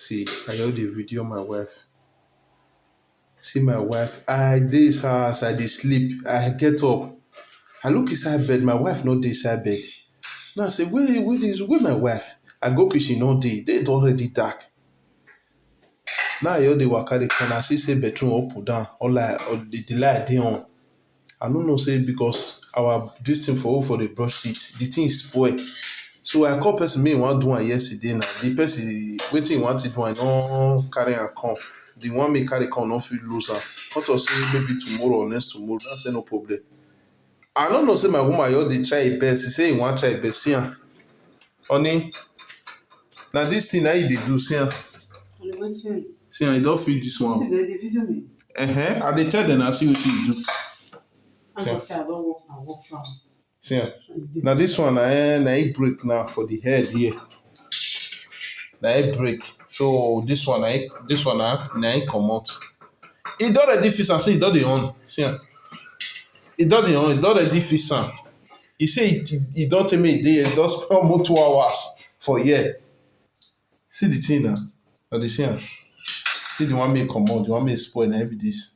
See, I already video my wife. See my wife. I dey house, I dey sleep. I get up. I look inside bed. My wife no dey inside bed. Now I say, where my wife? I go kitchen all day. They already dark. Now I hear the waka dey come. I see say bedroom up or down. Or the light dey on. I don't know say because our this thing for the brush teeth, the thing spoil. So I call person me want do one yesterday now. The person waiting want to do one no carry and come. The one me carry come no fit lose am. Come to say maybe tomorrow or next tomorrow. That's no problem. I don't know say my woman you dey try her best. She say he want try her best. See am. Honey, now this thing now you dey do. See am. See am. You don't feel this one. I dey tell them I see what you do. See, now this one na it break now for the head here. Na it break. So this one na it come out. It already fix am. See, it don dey on. See, it don dey on. It already fix am. He say it don take me a day. It don spend almost 2 hours for here. See the thing now. Now the see am. See the one make come out. The one make spoil na be this.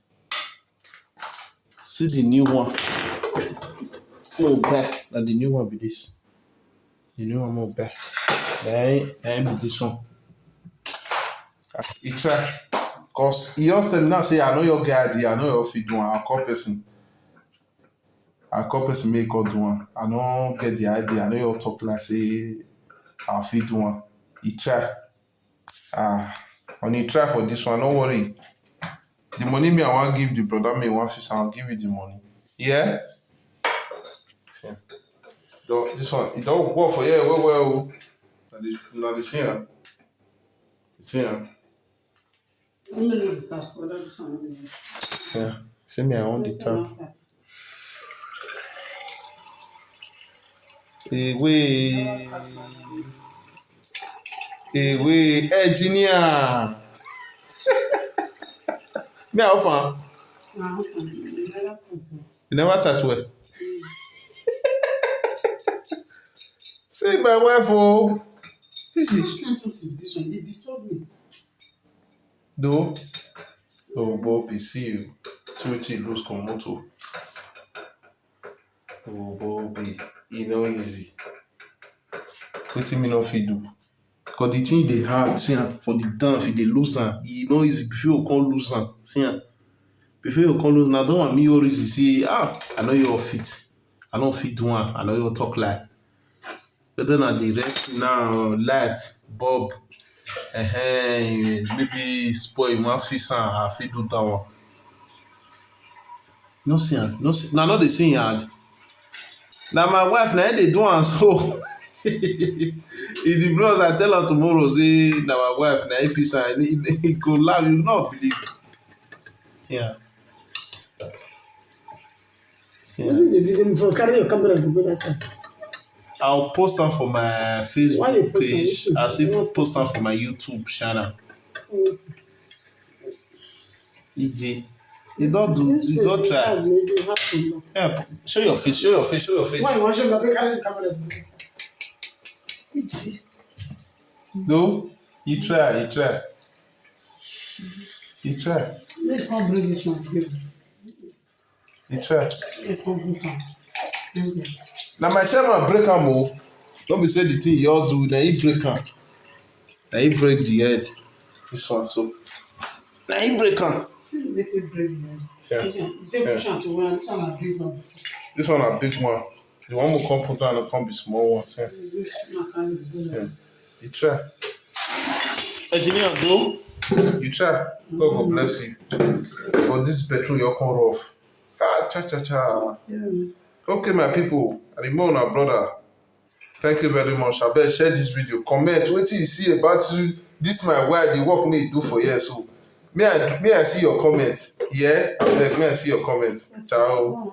See the new one. Oh, back. Now the new one be this. The new one more back. Then be this one. He try. Cause he just tell me now say I know your guy idea, I know your fit do one. I call person make call do one. I don't get the idea. I know your talk like say I fit do one. He try. When he try for this one, don't worry. The money me I want give the brother me one fix, I'll give you the money. Yeah? See. This one, it don't work for you well. Now the see am. See am. Yeah. See me, I want the tap. Away, engineer. Me how far? You never touch well. See my wife, oh. This one, they disturb me. No? Oh, Bobby, see you. See what you lose Komoto. Oh, Bobby, e no easy. Wetin me no fit do? Because the thing they hard, see am, for the down, if they lose am, e no easy. Before you come lose am, see am. Before you come lose, now don't want me always say, I know you're fit. I don't fit do am. I know you talk like. But then at the rest now, light, bulb, maybe spoil, you want fix am, I fit do that one. No see am, no see. Now not the same hard. Now my wife, now they do am so. If the bros I tell her tomorrow, say now my wife, now if fix am, he go laugh, you not believe. See am. See am. Carry your camera to go that side. I'll post them for my Facebook page. I'll see post them for my YouTube channel. EJ, you don't try. Yeah, show your face. Why you want to show me carry the camera? No, you try. Let's come bring this one. You try. Let's come bring it. Now my chairman break am o. Don't be say the thing you all do, na he break am. Na he break the head. This one so. Na he break am. Make it break the head. Push am to one. This one na big one. This one na big one. The one will come put down and come be small one. See. You try. Engineer, go. You try. God bless you. But this bedroom you come rough. Cha. Yeah. Okay, my people, I remain our brother. Thank you very much. I better share this video. Comment. What you see about this my wife, the work me do for years. So may I see your comments? Yeah, I beg, may I see your comments. Ciao.